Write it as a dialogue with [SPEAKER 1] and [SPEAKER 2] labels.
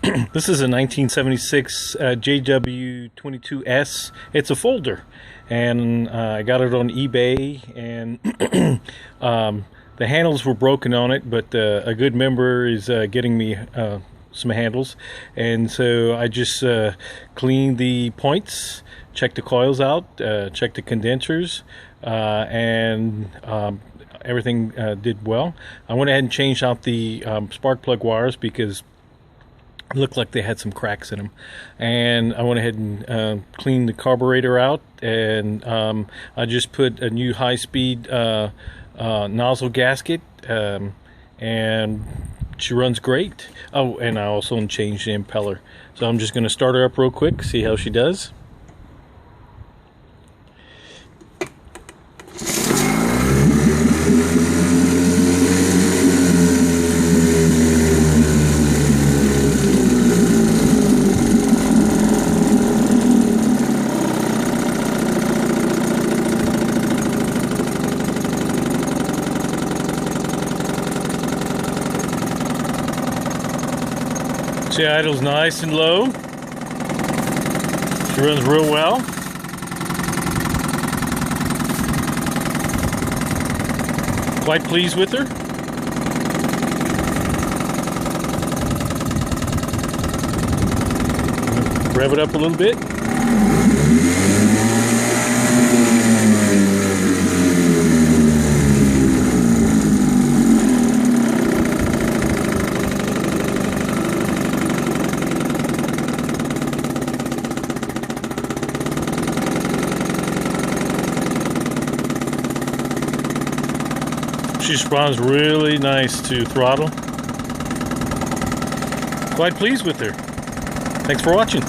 [SPEAKER 1] This is a 1976 JW22S. It's a folder, and I got it on eBay, and the handles were broken on it, but a good member is getting me some handles, and so I just cleaned the points, checked the coils out, checked the condensers, and everything did well. I went ahead and changed out the spark plug wires because it looked like they had some cracks in them, and I went ahead and cleaned the carburetor out, and I just put a new high-speed nozzle gasket, and she runs great. Oh, and I also changed the impeller. So I'm just going to start her up real quick, see how she does. She idles nice and low. She runs real well. Quite pleased with her. Rev it up a little bit. She responds really nice to throttle. Quite pleased with her. Thanks for watching.